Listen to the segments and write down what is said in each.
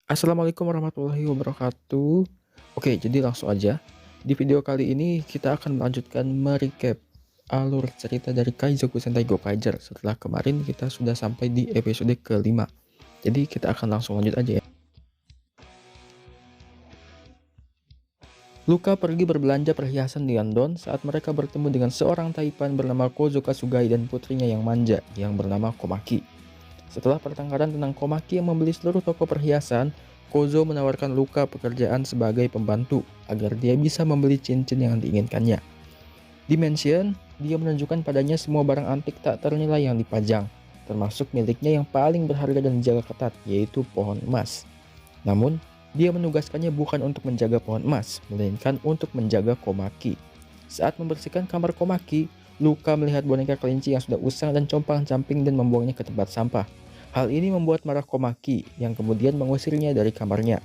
Assalamualaikum warahmatullahi wabarakatuh. Oke, jadi langsung aja. Di video kali ini kita akan melanjutkan merecap alur cerita dari Kaizoku Sentai Gokaiger setelah kemarin kita sudah sampai di episode kelima. Jadi kita akan langsung lanjut aja ya. Luka pergi berbelanja perhiasan di London saat mereka bertemu dengan seorang taipan bernama Kozo Kasugai dan putrinya yang manja yang bernama Komaki. Setelah pertengkaran tentang Komaki yang membeli seluruh toko perhiasan, Kozo menawarkan Luka pekerjaan sebagai pembantu agar dia bisa membeli cincin yang diinginkannya. Di mansion, dia menunjukkan padanya semua barang antik tak ternilai yang dipajang, termasuk miliknya yang paling berharga dan dijaga ketat, yaitu pohon emas. Namun, dia menugaskannya bukan untuk menjaga pohon emas, melainkan untuk menjaga Komaki. Saat membersihkan kamar Komaki, Luka melihat boneka kelinci yang sudah usang dan compang-camping dan membuangnya ke tempat sampah. Hal ini membuat marah Komaki, yang kemudian mengusirnya dari kamarnya.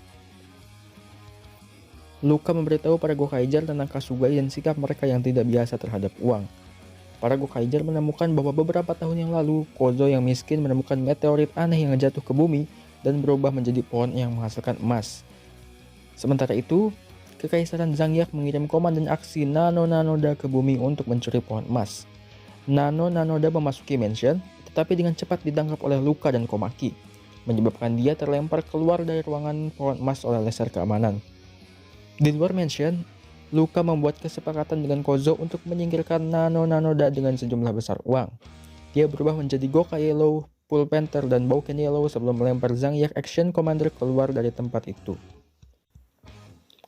Luka memberitahu para Gokaiger tentang Kasugai dan sikap mereka yang tidak biasa terhadap uang. Para Gokaiger menemukan bahwa beberapa tahun yang lalu, Kozo yang miskin menemukan meteorit aneh yang jatuh ke bumi dan berubah menjadi pohon yang menghasilkan emas. Sementara itu, Kekaisaran Zangyak mengirim komandan aksi Nano Nanoda ke bumi untuk mencuri pohon emas. Nano Nanoda memasuki mansion, tetapi dengan cepat ditangkap oleh Luka dan Komaki, menyebabkan dia terlempar keluar dari ruangan pohon emas oleh laser keamanan. Di luar mansion, Luka membuat kesepakatan dengan Kozo untuk menyingkirkan Nano Nanoda dengan sejumlah besar uang. Dia berubah menjadi Goka Yellow, Full Panther, dan Bouken Yellow sebelum melempar Zangyak Action Commander keluar dari tempat itu.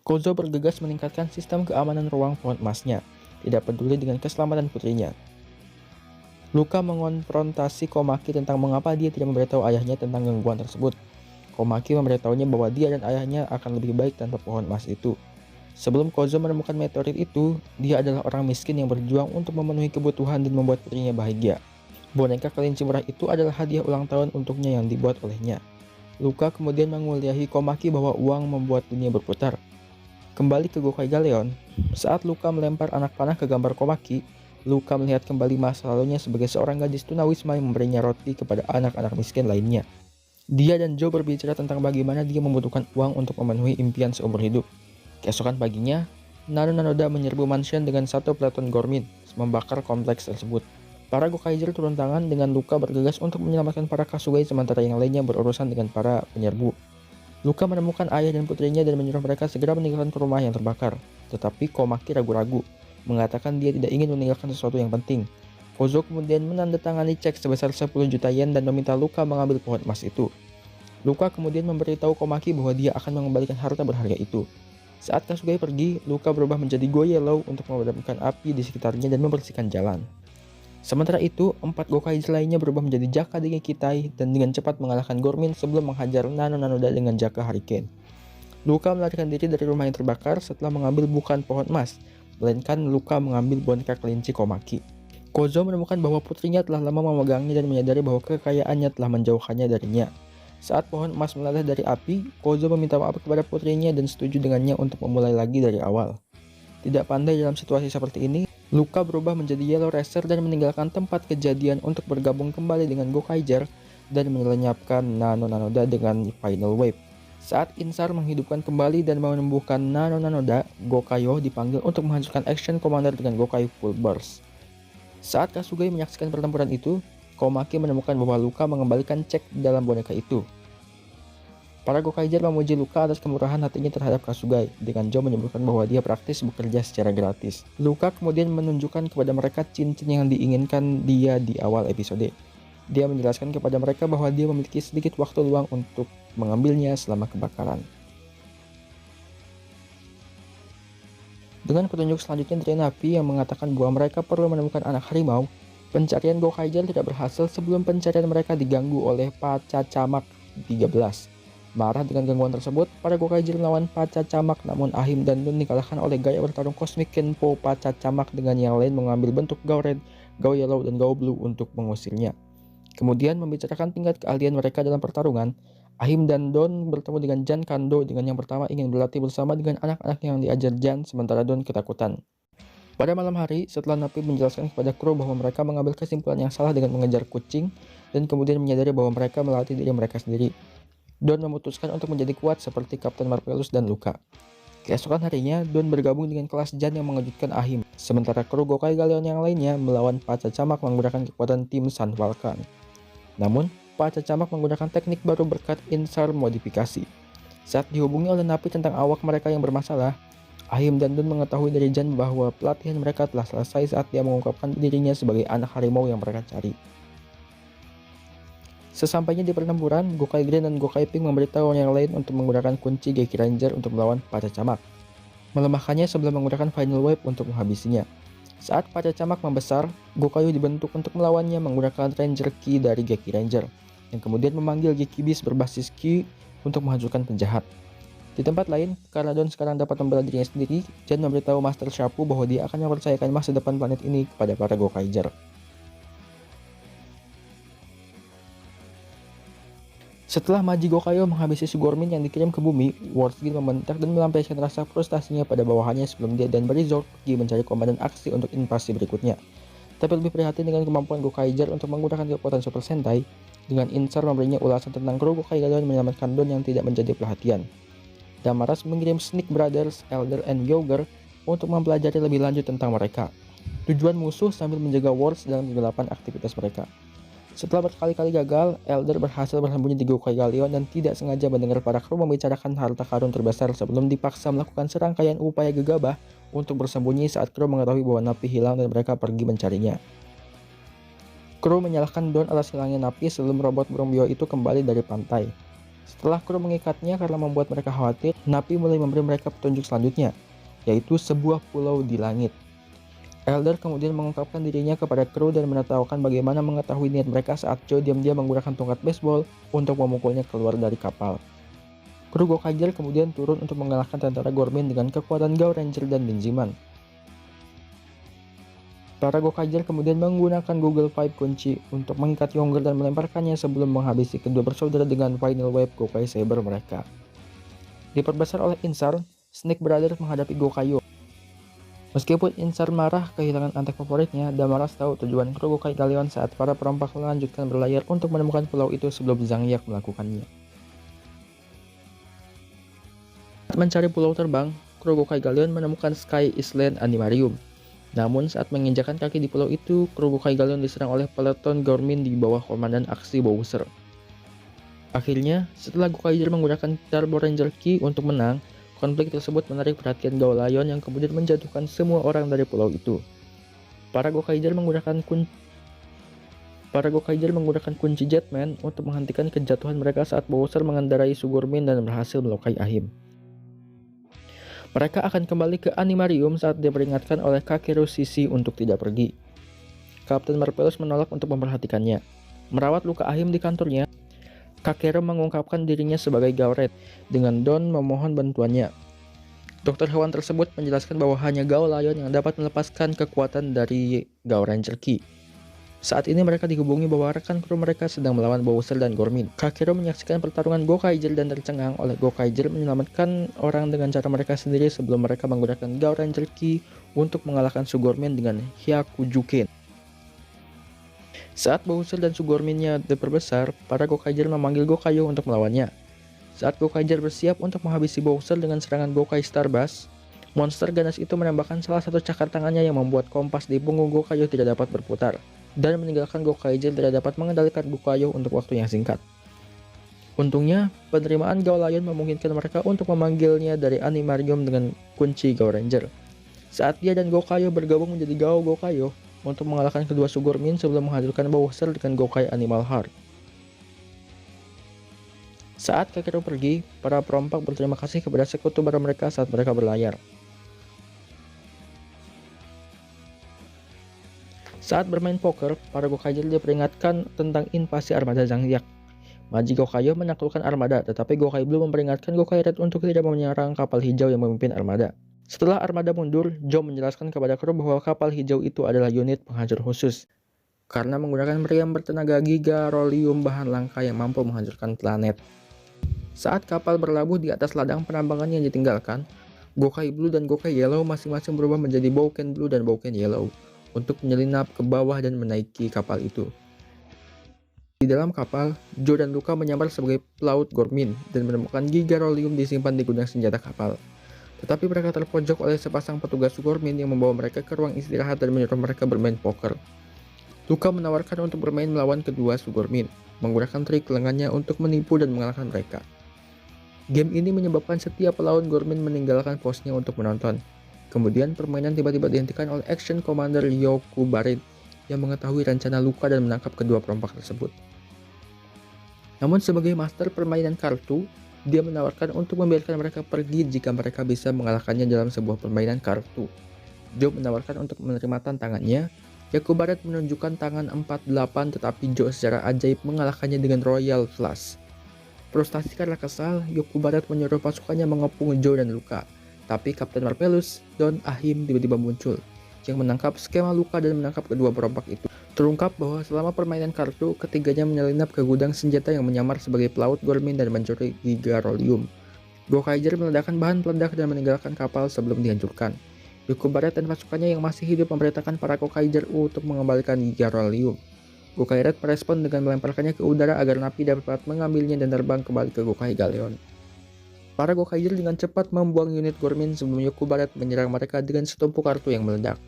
Kozo bergegas meningkatkan sistem keamanan ruang pohon emasnya, tidak peduli dengan keselamatan putrinya. Luka mengonfrontasi Komaki tentang mengapa dia tidak memberitahu ayahnya tentang gangguan tersebut. Komaki memberitahunya bahwa dia dan ayahnya akan lebih baik tanpa pohon emas itu. Sebelum Kozo menemukan meteorit itu, dia adalah orang miskin yang berjuang untuk memenuhi kebutuhan dan membuat putrinya bahagia. Boneka kelinci murah itu adalah hadiah ulang tahun untuknya yang dibuat olehnya. Luka kemudian menguliahi Komaki bahwa uang membuat dunia berputar. Kembali ke Gokai Galeon, saat Luka melempar anak panah ke gambar Komaki, Luka melihat kembali masa lalunya sebagai seorang gadis tunawisma yang memberinya roti kepada anak-anak miskin lainnya. Dia dan Joe berbicara tentang bagaimana dia membutuhkan uang untuk memenuhi impian seumur hidup. Keesokan paginya, Nano Nanoda menyerbu mansion dengan satu peleton Gormin, membakar kompleks tersebut. Para Gokaiger turun tangan dengan Luka bergegas untuk menyelamatkan para Kasugai sementara yang lainnya berurusan dengan para penyerbu. Luka menemukan ayah dan putrinya dan menyuruh mereka segera meninggalkan rumah yang terbakar. Tetapi Komaki ragu-ragu, mengatakan dia tidak ingin meninggalkan sesuatu yang penting. Kozo kemudian menandatangani cek sebesar 10 juta yen dan meminta Luka mengambil pohon emas itu. Luka kemudian memberitahu Komaki bahwa dia akan mengembalikan harta berharga itu. Saat Kasugai pergi, Luka berubah menjadi Go Yellow untuk memadamkan api di sekitarnya dan membersihkan jalan. Sementara itu, 4 Gokaiger lainnya berubah menjadi Jaka Kitai dan dengan cepat mengalahkan Gormin sebelum menghajar Nano Nanoda dengan Jaka Hurricane. Luka melarikan diri dari rumah yang terbakar setelah mengambil bukan pohon emas, melainkan Luka mengambil boneka kelinci Komaki. Kozo menemukan bahwa putrinya telah lama memegangnya dan menyadari bahwa kekayaannya telah menjauhkannya darinya. Saat pohon emas meleleh dari api, Kozo meminta maaf kepada putrinya dan setuju dengannya untuk memulai lagi dari awal. Tidak pandai dalam situasi seperti ini, Luka berubah menjadi Yellow Racer dan meninggalkan tempat kejadian untuk bergabung kembali dengan Gokaiger dan menyelenyapkan Nano Nanoda dengan Final Wave. Saat Insar menghidupkan kembali dan menyembuhkan Nano Nanoda, Gokayo dipanggil untuk menghancurkan Action Commander dengan Gokai Full Burst. Saat Kasugai menyaksikan pertempuran itu, Komaki menemukan bahwa Luka mengembalikan cek dalam boneka itu. Para Gokaiger memuji Luka atas kemurahan hatinya terhadap Kasugai, dengan Joe menyebutkan bahwa dia praktis bekerja secara gratis. Luka kemudian menunjukkan kepada mereka cincin yang diinginkan dia di awal episode. Dia menjelaskan kepada mereka bahwa dia memiliki sedikit waktu luang untuk mengambilnya selama kebakaran. Dengan petunjuk selanjutnya dari Navi yang mengatakan bahwa mereka perlu menemukan anak harimau, pencarian Gokaiger tidak berhasil sebelum pencarian mereka diganggu oleh Pacacamak 13. Marah dengan gangguan tersebut, para Gokaiger melawan Pacacamak, namun Ahim dan Dun dikalahkan oleh gaya bertarung Cosmic Kenpo Pacacamak dengan yang lain mengambil bentuk Gao Red, Gao Yellow, dan Gao Blue untuk mengusirnya. Kemudian membicarakan tingkat keahlian mereka dalam pertarungan, Ahim dan Don bertemu dengan Jan Kando dengan yang pertama ingin berlatih bersama dengan anak-anak yang diajar Jan sementara Don ketakutan. Pada malam hari, setelah Napi menjelaskan kepada kru bahwa mereka mengambil kesimpulan yang salah dengan mengejar kucing dan kemudian menyadari bahwa mereka melatih diri mereka sendiri. Don memutuskan untuk menjadi kuat seperti Kapten Marvelous dan Luka. Keesokan harinya, Don bergabung dengan kelas Jan yang mengejutkan Ahim, sementara kru Gokai Galleon yang lainnya melawan Pacacamak menggunakan kekuatan tim Sun Falcon. Namun, Pacacamak menggunakan teknik baru berkat insar modifikasi. Saat dihubungi oleh Napi tentang awak mereka yang bermasalah, Ahim dan Don mengetahui dari Jan bahwa pelatihan mereka telah selesai saat dia mengungkapkan dirinya sebagai anak harimau yang mereka cari. Sesampainya di pertempuran, Gokai Green dan Gokai Pink memberitahu orang yang lain untuk menggunakan kunci Geki Ranger untuk melawan Pacacamak, melemahkannya sebelum menggunakan Final Wave untuk menghabisinya. Saat Pacacamak membesar, Gokayu dibentuk untuk melawannya menggunakan Ranger Ki dari Geki Ranger, yang kemudian memanggil Geki Beast berbasis Ki untuk menghancurkan penjahat. Di tempat lain, karena Don sekarang dapat membela dirinya sendiri, Jan memberitahu Master Shapu bahwa dia akan mempercayakan masa depan planet ini kepada para Gokaiger. Setelah Maji Gokayo menghabisi Sugormin yang dikirim ke bumi, Wordsgate membentak dan melampiaskan rasa frustasinya pada bawahannya sebelum dia dan Barizord pergi mencari komandan aksi untuk invasi berikutnya. Tapi lebih prihatin dengan kemampuan Gokaiger untuk menggunakan kekuatan Super Sentai, dengan insar memberinya ulasan tentang kru Gokai Galleon menyelamatkan Don yang tidak menjadi perhatian. Damaras mengirim Snake Brothers, Elder, and Yoger untuk mempelajari lebih lanjut tentang mereka. Tujuan musuh sambil menjaga Words dalam kegelapan aktivitas mereka. Setelah berkali-kali gagal, Elder berhasil bersembunyi di Gokai Galleon dan tidak sengaja mendengar para kru membicarakan harta karun terbesar sebelum dipaksa melakukan serangkaian upaya gegabah untuk bersembunyi saat kru mengetahui bahwa Napi hilang dan mereka pergi mencarinya. Kru menyalahkan Don atas hilangnya Napi sebelum robot Brombio itu kembali dari pantai. Setelah kru mengikatnya karena membuat mereka khawatir, Napi mulai memberi mereka petunjuk selanjutnya, yaitu sebuah pulau di langit. Elder kemudian mengungkapkan dirinya kepada kru dan menertawakan bagaimana mengetahui niat mereka saat Joe diam-diam menggunakan tongkat baseball untuk memukulnya keluar dari kapal. Kru Gokaiger kemudian turun untuk mengalahkan tentara Gormin dengan kekuatan Gao Ranger dan Benjiman. Para Gokaiger kemudian menggunakan Google Five kunci untuk mengikat Yonger dan melemparkannya sebelum menghabisi kedua bersaudara dengan Final Wave Gokai Saber mereka. Diperbesar oleh Insar, Snake Brothers menghadapi Gokayo. Meskipun Insar marah kehilangan antek favoritnya, Damaras tahu tujuan kru Gokai Galleon saat para perompak melanjutkan berlayar untuk menemukan pulau itu sebelum Zhang Yak melakukannya. Saat mencari pulau terbang, kru Gokai Galleon menemukan Sky Island Animarium. Namun saat menginjakan kaki di pulau itu, kru Gokai Galleon diserang oleh peleton Gormin di bawah komandan aksi Bowser. Akhirnya, setelah Gokaiger menggunakan Turbo Ranger Ki untuk menang, konflik tersebut menarik perhatian Gao Lion yang kemudian menjatuhkan semua orang dari pulau itu. Para Gokaiger menggunakan kunci Jetman untuk menghentikan kejatuhan mereka saat Bowser mengendarai Sugormin dan berhasil melukai Ahim. Mereka akan kembali ke Animarium saat diperingatkan oleh Kakeru Sisi untuk tidak pergi. Kapten Marvelous menolak untuk memperhatikannya. Merawat luka Ahim di kantornya, Kakeru mengungkapkan dirinya sebagai Gauret dengan Don memohon bantuannya. Dokter hewan tersebut menjelaskan bahwa hanya Gao Lion yang dapat melepaskan kekuatan dari Gao Ranger Ki. Saat ini mereka dihubungi bahwa rekan kru mereka sedang melawan Bowser dan Gormin. Kakeru menyaksikan pertarungan Gokaiger dan tercengang oleh Gokaiger menyelamatkan orang dengan cara mereka sendiri sebelum mereka menggunakan Gao Ranger Ki untuk mengalahkan Sugormin dengan Hyakujuken. Saat Bowser dan Sugorminnya diperbesar, para Gokaiger memanggil Gokayo untuk melawannya. Saat Gokaiger bersiap untuk menghabisi Bowser dengan serangan Gokai Starbus, monster ganas itu menembakkan salah satu cakar tangannya yang membuat kompas di punggung Gokayo tidak dapat berputar, dan meninggalkan Gokaiger tidak dapat mengendalikan Gokayo untuk waktu yang singkat. Untungnya, penerimaan Gao Lion memungkinkan mereka untuk memanggilnya dari Animarium dengan kunci Gao Ranger. Saat dia dan Gokayo bergabung menjadi Gao Gokayo untuk mengalahkan kedua Sugormin sebelum menghancurkan Bowser dengan Gokai Animal Heart. Saat Kakeru pergi, para perompak berterima kasih kepada sekutu baru mereka saat mereka berlayar. Saat bermain poker, para Gokaiger diperingatkan tentang invasi armada Zhang Yak. Maji Gokayo menaklukkan armada, tetapi Gokai Blue memperingatkan Gokai Red untuk tidak menyerang kapal hijau yang memimpin armada. Setelah armada mundur, Joe menjelaskan kepada kru bahwa kapal hijau itu adalah unit penghancur khusus, karena menggunakan meriam bertenaga gigarolium bahan langka yang mampu menghancurkan planet. Saat kapal berlabuh di atas ladang penambangan yang ditinggalkan, Gokai Blue dan Gokai Yellow masing-masing berubah menjadi Bouken Blue dan Bouken Yellow untuk menyelinap ke bawah dan menaiki kapal itu. Di dalam kapal, Joe dan Luka menyamar sebagai pelaut Gormin dan menemukan giga Rollium disimpan di gudang senjata kapal. Tetapi mereka terpojok oleh sepasang petugas Gormin yang membawa mereka ke ruang istirahat dan menyuruh mereka bermain poker. Luka menawarkan untuk bermain melawan kedua Sugormin, menggunakan trik lengannya untuk menipu dan mengalahkan mereka. Game ini menyebabkan setiap pelaut Gormin meninggalkan posnya untuk menonton. Kemudian permainan tiba-tiba dihentikan oleh Action Commander Yoku Barit yang mengetahui rencana Luka dan menangkap kedua perompak tersebut. Namun sebagai master permainan kartu, dia menawarkan untuk membiarkan mereka pergi jika mereka bisa mengalahkannya dalam sebuah permainan kartu. Joe menawarkan untuk menerima tantangannya. Yoku Barit menunjukkan tangan 48 tetapi Joe secara ajaib mengalahkannya dengan Royal Flush. Frustasi karena kesal, Yoku Barit menyuruh pasukannya mengepung Joe dan Luka. Tapi Kapten Marvelous, Don Ahim tiba-tiba muncul, yang menangkap skema Luka dan menangkap kedua perompak itu. Terungkap bahwa selama permainan kartu, ketiganya menyelinap ke gudang senjata yang menyamar sebagai pelaut Gormin dan mencuri giga Rollium. Gokaiger meledakkan bahan peledak dan meninggalkan kapal sebelum dihancurkan. Yoku Barit dan pasukannya yang masih hidup memerintahkan para Gokaiger untuk mengembalikan giga Rollium. Gokaiger merespon dengan melemparkannya ke udara agar napi dapat mengambilnya dan terbang kembali ke Gokai Galeon. Para Gokaiger dengan cepat membuang unit Gormin sebelum Yoku Barit menyerang mereka dengan setumpuk kartu yang meledak.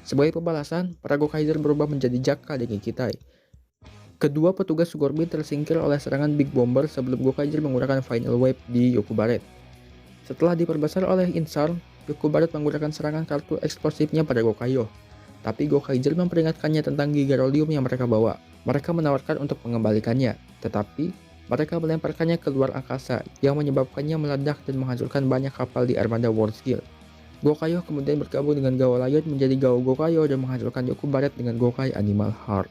Sebagai pembalasan, para Gokaiger berubah menjadi Jakka dan Gikitai. Kedua petugas Gormin tersingkir oleh serangan Big Bomber sebelum Gokaiger menggunakan Final Wave di Yoku Barit. Setelah diperbesar oleh Insar, Yoku Barit menggunakan serangan kartu eksplosifnya pada Gokaiyo. Tapi Gokaiger memperingatkannya tentang giga Rollium yang mereka bawa. Mereka menawarkan untuk mengembalikannya, tetapi mereka melemparkannya ke luar angkasa yang menyebabkannya meledak dan menghancurkan banyak kapal di armada Worldskill. Gokaiyo kemudian bergabung dengan Gao Lion menjadi Gao Gokaiyo dan menghancurkan Yoku Barit dengan Gokai Animal Heart.